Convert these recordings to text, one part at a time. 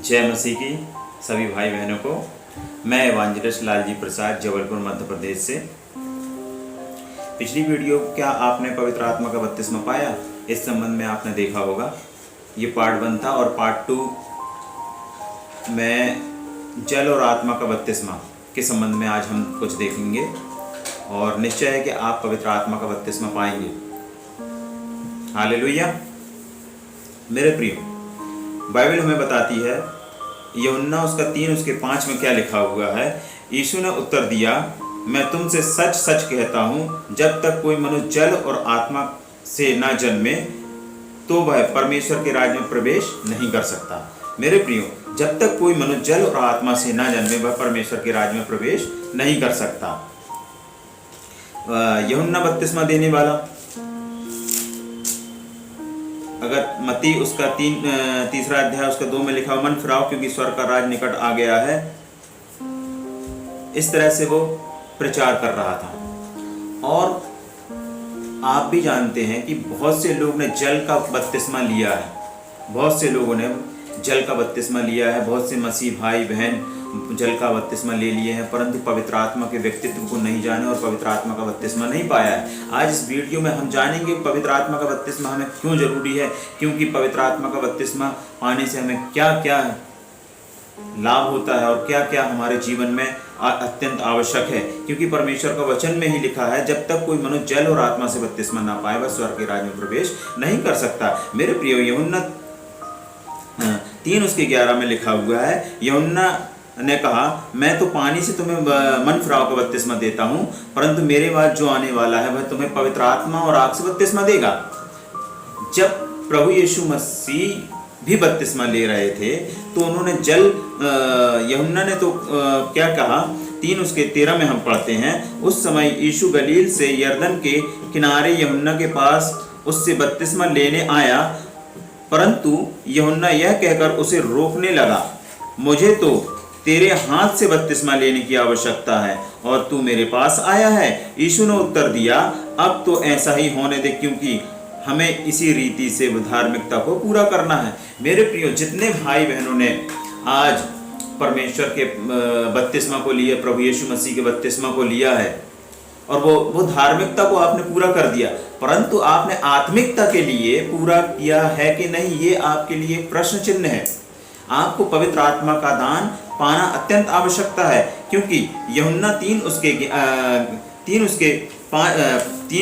जय मसीह की सभी भाई बहनों को। मैं इवांजलिस्ट लालजी प्रसाद जबलपुर मध्य प्रदेश से। पिछली वीडियो क्या आपने पवित्र आत्मा का बपतिस्मा पाया, इस संबंध में आपने देखा होगा। ये पार्ट 1 था और पार्ट 2 में जल और आत्मा का बपतिस्मा के संबंध में आज हम कुछ देखेंगे और निश्चय है कि आप पवित्र आत्मा का बपतिस्मा पाएंगे। हालेलुया। मेरे प्रियो, बाइबल हमें बताती है, यूहन्ना उसका 3 उसके 5 में क्या लिखा हुआ है। यीशु ने उत्तर दिया, मैं तुमसे सच सच कहता हूँ, जब तक कोई मनुष्य जल और आत्मा से ना जन्मे तो वह परमेश्वर के राज्य में प्रवेश नहीं कर सकता। मेरे प्रियो, जब तक कोई मनुष्य जल और आत्मा से ना जन्मे वह परमेश्वर के राज्य में प्रवेश नहीं कर सकता। यूहन्ना बपतिस्मा देने वाला, अगर मत्ती उसका 3 अध्याय उसका 2 में लिखा, मन फिराओ क्योंकि स्वर्ग का राज निकट आ गया है। इस तरह से वो प्रचार कर रहा था। और आप भी जानते हैं कि बहुत से लोग ने जल का बपतिस्मा लिया है, बहुत से लोगों ने जल का बपतिस्मा लिया है, बहुत से मसीह भाई बहन जल का बपतिस्मा ले लिए हैं, परंतु पवित्र आत्मा के व्यक्तित्व को नहीं जाने और पवित्र आत्मा का बपतिस्मा नहीं पाया है। आज इस वीडियो में हम जानेंगे पवित्र आत्मा का बपतिस्मा हमें क्यों जरूरी है, क्योंकि पवित्र आत्मा का बपतिस्मा पाने से हमें क्या क्या लाभ होता है और क्या क्या हमारे जीवन में अत्यंत आवश्यक है। क्योंकि परमेश्वर का वचन में ही लिखा है, जब तक कोई मनुष्य जल और आत्मा से बपतिस्मा ना पाए वह स्वर्ग के राज्य में प्रवेश नहीं कर सकता। मेरे प्रियो, यूहन्ना 3 उसके 11 में लिखा हुआ है, यूहन्ना ने कहा, मैं तो पानी से तुम्हें मन फिराव का बपतिस्मा देता हूँ, परंतु मेरे बाद जो आने वाला है वह तुम्हें पवित्र आत्मा और आग से बपतिस्मा देगा। जब प्रभु यीशु मसीह भी बपतिस्मा ले रहे थे तो उन्होंने जल, यूहन्ना ने तो क्या कहा, 3 उसके 13 में हम पढ़ते हैं, उस समय यीशु गलील से यरदन के किनारे यूहन्ना के पास उससे बपतिस्मा लेने आया, परंतु यूहन्ना यह कहकर उसे रोकने लगा, मुझे तो तेरे हाथ से बपतिस्मा लेने की आवश्यकता है और तू मेरे पास आया है। यीशु ने उत्तर दिया, अब तो ऐसा ही होने दे, क्योंकि हमें इसी रीति से धार्मिकता को पूरा करना है। मेरे प्रियो, जितने भाई बहनों ने आज परमेश्वर के बपतिस्मा को लिया, प्रभु यीशु मसीह के बपतिस्मा को लिया है और वो धार्मिकता को आपने पूरा कर दिया, परंतु आपने आत्मिकता के लिए पूरा किया है कि नहीं, ये आपके लिए प्रश्न चिन्ह है। आपको पवित्र आत्मा का दान पाना अत्यंत आवश्यकता है, क्योंकि यूहन्ना 3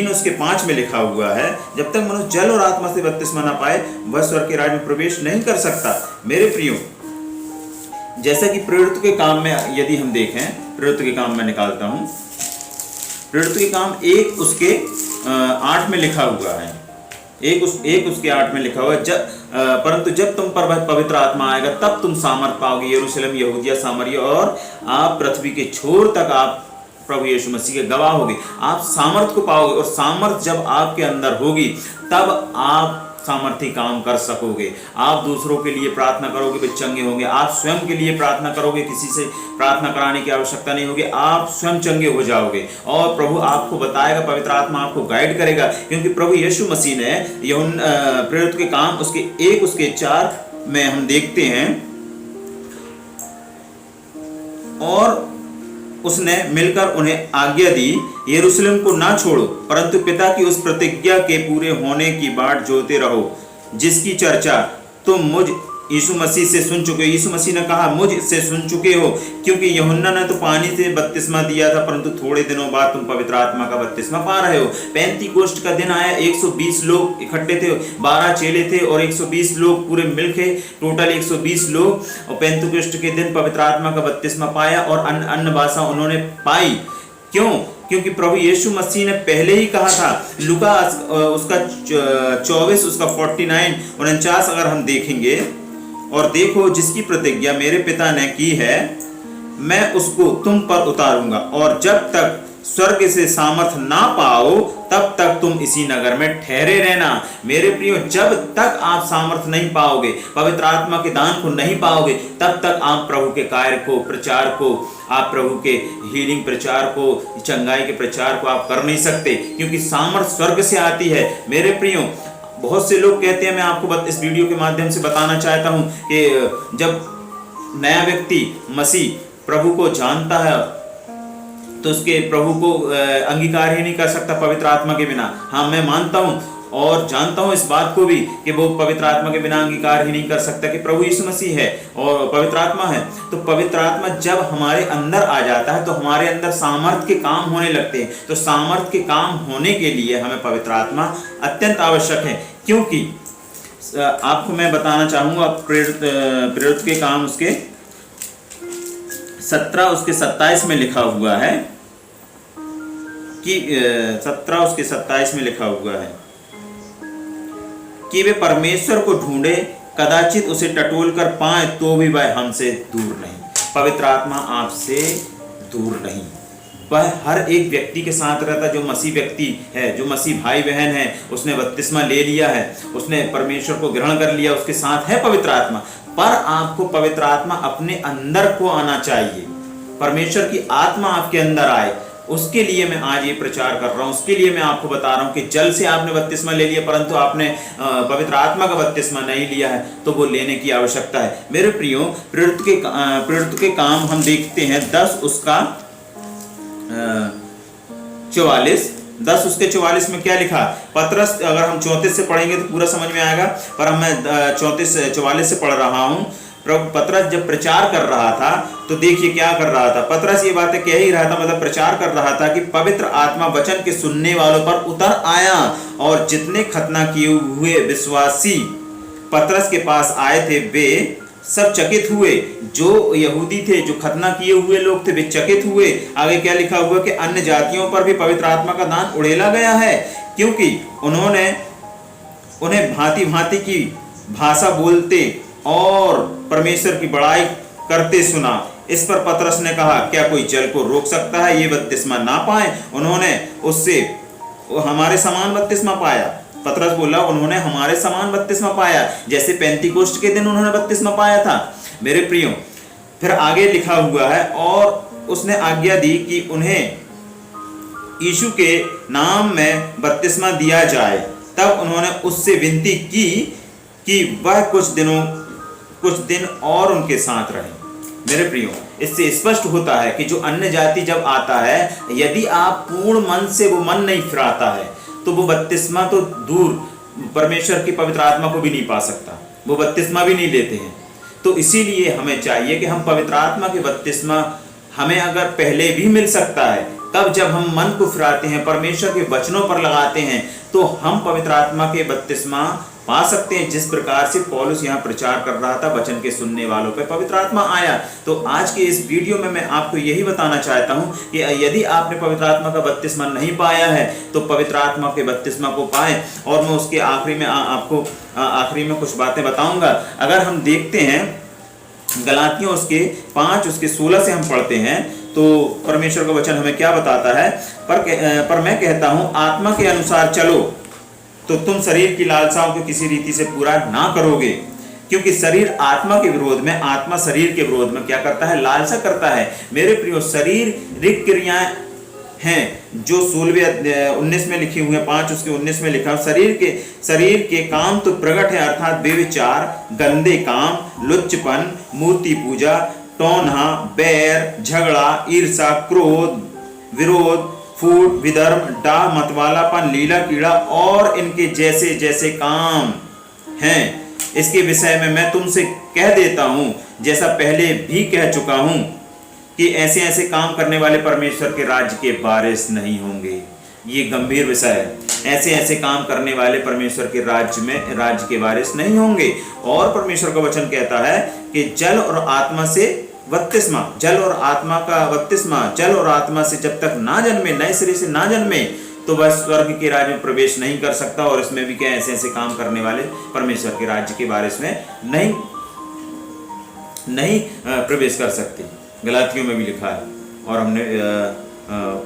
उसके 5 में लिखा हुआ है, जब तक मनुष्य जल और आत्मा से बपतिस्मा ना पाए वह स्वर्ग के राज्य में प्रवेश नहीं कर सकता। मेरे प्रियो, जैसा कि प्रेरित के काम में यदि हम देखें, प्रेरित के काम में निकालता हूं, प्रेरित के काम 1 उसके 8 में लिखा हुआ है, 1 उसके 8 में लिखा हुआ है, परंतु जब तुम पर वह पवित्र आत्मा आएगा तब तुम सामर्थ पाओगे, यरूशलेम, यहूदिया, सामरिया और आप पृथ्वी के छोर तक आप प्रभु यीशु मसीह के गवाह होगे। आप सामर्थ को पाओगे और सामर्थ जब आपके अंदर होगी तब आप सामर्थी काम कर सकोगे। आप दूसरों के लिए प्रार्थना करोगे, वे चंगे होंगे। आप स्वयं के लिए प्रार्थना करोगे, किसी से प्रार्थना कराने की आवश्यकता नहीं होगी, आप स्वयं चंगे हो जाओगे और प्रभु आपको बताएगा, पवित्र आत्मा आपको गाइड करेगा। क्योंकि प्रभु यीशु मसीह ने प्रेरित के काम उसके 1 उसके 4 में हम देखते हैं, और उसने मिलकर उन्हें आज्ञा दी, यरूशलेम को ना छोड़ो, परंतु पिता की उस प्रतिज्ञा के पूरे होने की बाट जोते रहो, जिसकी चर्चा तुम मुझ यीशु मसीह से सुन चुके हो। यीशु मसीह ने कहा, मुझ से सुन चुके हो, क्योंकि यूहन्ना ने तो पानी से बपतिस्मा दिया था, परंतु थोड़े दिनों बाद तुम पवित्र आत्मा का बपतिस्मा पा रहे हो। पेंतीकोस्ट का दिन आया, 120 लोग इकट्ठे थे, 12 चेले थे और 120 लोग पूरे मिलके, टोटल 120 लोग, और पेंतीकोस्ट के दिन पवित्र आत्मा का बपतिस्मा पाया और अन्य भाषा उन्होंने पाई। क्यों? क्योंकि प्रभु यीशु मसीह ने पहले ही कहा था, लूका उसका 24 उसका 49 अगर हम देखेंगे, और देखो जिसकी प्रतिज्ञा मेरे पिता ने की है मैं उसको तुम पर उतारूंगा, और जब तक स्वर्ग से सामर्थ ना पाओ तब तक तुम इसी नगर में ठहरे रहना। मेरे प्रियो, जब तक आप सामर्थ नहीं पाओगे, पवित्र आत्मा के दान को नहीं पाओगे, तब तक आप प्रभु के कार्य को, प्रचार को, आप प्रभु के हीलिंग प्रचार को, चंगाई के प्रचार को आप कर नहीं सकते, क्योंकि सामर्थ स्वर्ग से आती है। मेरे प्रियो, बहुत से लोग कहते हैं, मैं आपको इस वीडियो के माध्यम से बताना चाहता हूं कि जब नया व्यक्ति मसीह प्रभु को जानता है तो उसके प्रभु को अंगीकार ही नहीं कर सकता पवित्र आत्मा के बिना। हाँ, मैं मानता हूँ और जानता हूँ इस बात को भी कि वो पवित्र आत्मा के बिना अंगीकार ही नहीं कर सकता कि प्रभु यीशु मसीह है और पवित्र आत्मा है। तो पवित्र आत्मा जब हमारे अंदर आ जाता है तो हमारे अंदर सामर्थ के काम होने लगते हैं। तो सामर्थ के काम होने के लिए हमें पवित्र आत्मा अत्यंत आवश्यक है, क्योंकि आपको मैं बताना चाहूँगा प्रेरित के काम उसके 17 उसके 27 में लिखा हुआ है कि 17 उसके 27 में लिखा हुआ है कि वे परमेश्वर को ढूंढे, कदाचित उसे टटोल कर पाए तो भी वह हमसे दूर नहीं। पवित्र आत्मा आपसे दूर नहीं, वह हर एक व्यक्ति के साथ रहता है जो मसीह व्यक्ति है, जो मसीह भाई बहन है, उसने बपतिस्मा ले लिया है, उसने परमेश्वर को ग्रहण कर लिया, उसके साथ है पवित्र आत्मा। पर आपको पवित्र आत्मा अपने अंदर को आना चाहिए, परमेश्वर की आत्मा आपके अंदर आए, उसके लिए मैं आज ये प्रचार कर रहा हूँ। उसके लिए मैं आपको बता रहा हूँ कि जल से आपने बपतिस्मा ले लिया परंतु आपने पवित्र आत्मा का बपतिस्मा नहीं लिया है, तो वो लेने की आवश्यकता है। मेरे प्रियो, प्रेरित के काम हम देखते हैं 10 उसका 10 उसके 44 में क्या लिखा। पतरस, अगर हम 34 से पढ़ेंगे तो पूरा समझ में आएगा, पर मैं 44 से पढ़ रहा हूँ। प्रभु पतरस जब प्रचार कर रहा था तो देखिए क्या कर रहा था। पतरस ये बातें कह ही रहा था, मतलब प्रचार कर रहा था कि पवित्र आत्मा वचन के सुनने वालों पर उतर आया और जितने खतना किए हुए विश्वासी पतरस के पास आए थे वे सब चकित हुए। जो यहूदी थे, जो खतना किए हुए लोग थे, वे चकित हुए। आगे क्या लिखा हुआ कि अन्य जातियों पर भी पवित्र आत्मा का दान उड़ेला गया है, क्योंकि उन्हें भांति भांति की भाषा बोलते और परमेश्वर की बड़ाई करते सुना। इस पर पतरस ने कहा, क्या कोई जल को रोक सकता है ये बपतिस्मा ना पाए? उन्होंने उससे हमारे समान बपतिस्मा पाया। पतरस बोला उन्होंने हमारे समान बपतिस्मा पाया, जैसे पेंतीकोस्ट के दिन उन्होंने बपतिस्मा पाया था। मेरे प्रियो, फिर आगे लिखा हुआ है, और उसने आज्ञा दी कि उन्हें यीशु के नाम में बपतिस्मा दिया जाए। तब उन्होंने उससे विनती की कि वह कुछ दिन और उनके साथ रहे। मेरे प्रियो, इससे स्पष्ट होता है कि जो अन्य जाति जब आता है, यदि आप पूर्ण मन से वो मन नहीं फिराता है तो वो बपतिस्मा तो दूर, परमेश्वर की पवित्र आत्मा को भी नहीं पा सकता, वो बपतिस्मा भी नहीं लेते हैं। तो इसीलिए हमें चाहिए कि हम पवित्र आत्मा के बपतिस्मा हमें अगर पहले भी मिल सकता है, तब जब हम मन को फिराते हैं, परमेश्वर के वचनों पर लगाते हैं, तो हम पवित्र आत्मा के बपतिस्मा पा सकते हैं। जिस प्रकार से पौलुस यहाँ प्रचार कर रहा था, वचन के सुनने वालों पे पवित्र आत्मा आया। तो आज के इस वीडियो में मैं आपको यही बताना चाहता हूँ कि यदि आपने पवित्र आत्मा का बपतिस्मा नहीं पाया है तो पवित्र आत्मा के बपतिस्मा को पाएं। और मैं उसके आखिरी में आपको आखिरी में कुछ बातें बताऊंगा। अगर हम देखते हैं गलातियों उसके 5 उसके 16 से हम पढ़ते हैं तो परमेश्वर का वचन हमें क्या बताता है। पर मैं कहता हूँ, आत्मा के अनुसार चलो तो तुम शरीर की लालसाओं को किसी रीति से पूरा ना करोगे, क्योंकि शरीर आत्मा के विरोध में, आत्मा शरीर के विरोध में क्या करता है? लालसा करता है। मेरे प्रियो, शारीरिक क्रियाएं हैं जो 16-19 में लिखी हुई है, 5 उसके 19 में लिखा, शरीर के काम तो प्रकट है, अर्थात बेविचार, गंदे काम, लुच्चपन, मूर्ति पूजा, टोन्हा, बैर, झगड़ा, ईर्षा, क्रोध, विरोध, फूट, विधर्म, डाह, मतवालापन, लीला कीड़ा और इनके जैसे जैसे काम हैं। इसके विषय में मैं तुमसे कह देता हूं, जैसा पहले भी कह चुका हूं, कि ऐसे ऐसे काम करने वाले परमेश्वर के राज्य के वारिस नहीं होंगे। ये गंभीर विषय है। ऐसे ऐसे काम करने वाले परमेश्वर के राज्य के वारिस नहीं होंगे। और परमेश्वर का वचन कहता है कि जल और आत्मा से बपतिस्मा, जल और आत्मा का बपतिस्मा, जल और आत्मा से जब तक ना जन्मे, नए सिरे से ना जन्मे, तो वह स्वर्ग के राज्य में प्रवेश नहीं कर सकता। और इसमें भी क्या, ऐसे ऐसे काम करने वाले परमेश्वर के राज्य के वारिस में नहीं प्रवेश कर सकते। गलातियों में भी लिखा है और हमने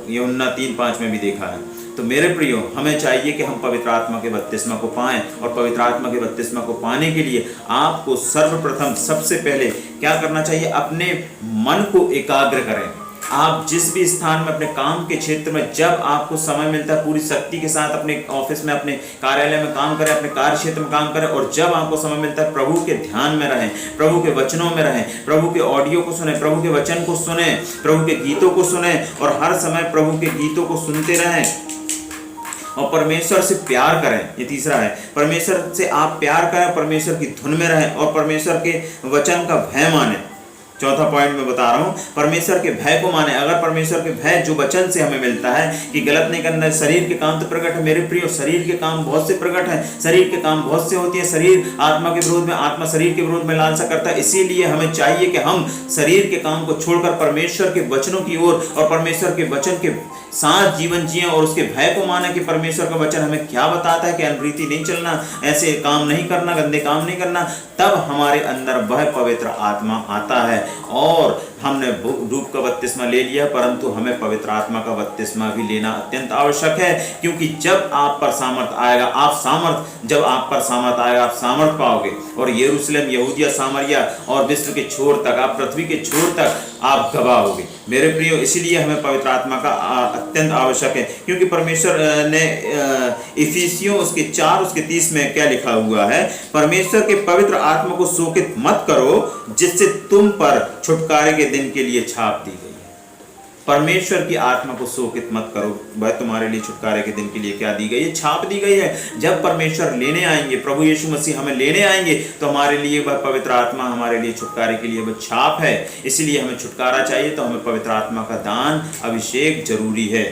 यूहन्ना 3:5 में भी देखा है। तो मेरे प्रियो, हमें चाहिए कि हम पवित्र आत्मा के बपतिस्मा को पाएं। और पवित्र आत्मा के बपतिस्मा को पाने के लिए आपको सर्वप्रथम सबसे पहले क्या करना चाहिए? अपने मन को एकाग्र करें, आप जिस भी स्थान में अपने काम के क्षेत्र में जब आपको समय मिलता है पूरी शक्ति के साथ अपने ऑफिस में, अपने कार्यालय में काम करें, अपने कार्य क्षेत्र में काम करें, और जब आपको समय मिलता है प्रभु के ध्यान में रहें, प्रभु के वचनों में रहें, प्रभु के ऑडियो को सुने, प्रभु के वचन को सुने, प्रभु के गीतों को सुने, और हर समय प्रभु के गीतों को सुनते रहें और परमेश्वर से प्यार करें। ये तीसरा है, परमेश्वर से आप प्यार करें, परमेश्वर की धुन में रहें और परमेश्वर के वचन का भय माने। चौथा पॉइंट मैं बता रहा हूँ, परमेश्वर के भय को माने। अगर परमेश्वर के भय जो वचन से हमें मिलता है कि गलत नहीं करना, शरीर के काम तो प्रकट है मेरे प्रियो, शरीर के काम बहुत से प्रकट है, शरीर के काम बहुत से होती है। शरीर आत्मा के विरोध में, आत्मा शरीर के विरोध में लालसा करता है। इसीलिए हमें चाहिए कि हम शरीर के काम को छोड़कर परमेश्वर के वचनों की ओर और परमेश्वर के वचन के साथ जीवन जिए और उसके भय को माने कि परमेश्वर का वचन हमें क्या बताता है कि अनरीति नहीं चलना, ऐसे काम नहीं करना, गंदे काम नहीं करना। तब हमारे अंदर वह पवित्र आत्मा आता है और हमने डूब का बपतिस्मा ले लिया, परंतु हमें पवित्र आत्मा का बपतिस्मा भी लेना अत्यंत आवश्यक है। क्योंकि जब आप पर सामर्थ आएगा, जब आप पर सामर्थ आएगा, आप सामर्थ पाओगे और यरूशलेम, यहूदिया, सामरिया और विश्व के छोर तक, आप पृथ्वी के छोर तक आप गवाह होगे मेरे प्रियो। इसीलिए हमें पवित्र आत्मा का अत्यंत आवश्यक है। क्योंकि परमेश्वर ने इफिसियों उसके 4 उसके 30 में क्या लिखा हुआ है, परमेश्वर के पवित्र आत्मा को शोकित मत करो जिससे तुम पर छुटकारे के दिन के लिए छाप दी गई है। परमेश्वर की आत्मा को शोकित मत करो, वह तुम्हारे लिए छुटकारे के दिन के लिए क्या दी गई है, छाप दी गई है। जब परमेश्वर लेने आएंगे, प्रभु यीशु मसीह हमें लेने आएंगे, तो हमारे लिए वह पवित्र आत्मा हमारे लिए छुटकारे के लिए वह छाप है। इसलिए हमें छुटकारा चाहिए तो हमें पवित्र आत्मा का दान, अभिषेक जरूरी है।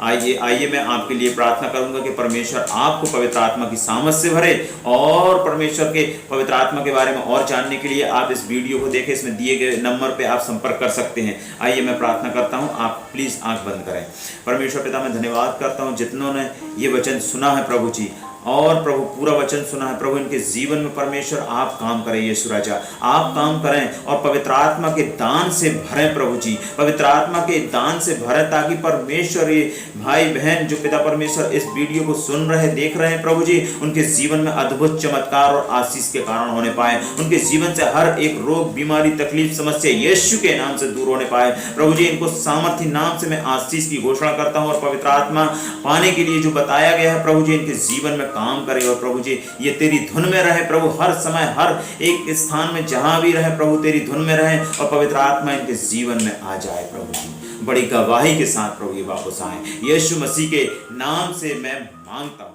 आइए मैं आपके लिए प्रार्थना करूंगा कि परमेश्वर आपको पवित्र आत्मा की सामर्थ से भरे। और परमेश्वर के पवित्र आत्मा के बारे में और जानने के लिए आप इस वीडियो को देखें, इसमें दिए गए नंबर पे आप संपर्क कर सकते हैं। आइए मैं प्रार्थना करता हूं, आप प्लीज आंख बंद करें। परमेश्वर पिता, मैं धन्यवाद करता हूं जितनों ने ये वचन सुना है प्रभु जी, और प्रभु पूरा वचन सुना है प्रभु, इनके जीवन में परमेश्वर आप काम करें, यीशु राजा आप काम करें और पवित्र आत्मा के दान से भरें प्रभु जी, पवित्र आत्मा के दान से भरें, ताकि परमेश्वर ये भाई बहन जो पिता परमेश्वर इस वीडियो को सुन रहे, देख रहे हैं प्रभु जी, उनके जीवन में अद्भुत चमत्कार और आशीष के कारण होने पाए। उनके जीवन से हर एक रोग, बीमारी, तकलीफ, समस्या यीशु के नाम से दूर होने पाए प्रभु जी। इनको सामर्थ्य नाम से मैं आशीष की घोषणा करता हूँ और पवित्र आत्मा पाने के लिए जो बताया गया है प्रभु जी, इनके जीवन में काम करे और प्रभु जी ये तेरी धुन में रहे प्रभु, हर समय हर एक स्थान में जहां भी रहे प्रभु तेरी धुन में रहे और पवित्र आत्मा इनके जीवन में आ जाए प्रभु जी। बड़ी गवाही के साथ प्रभु ये वापस आए, यीशु मसीह के नाम से मैं मांगता हूं।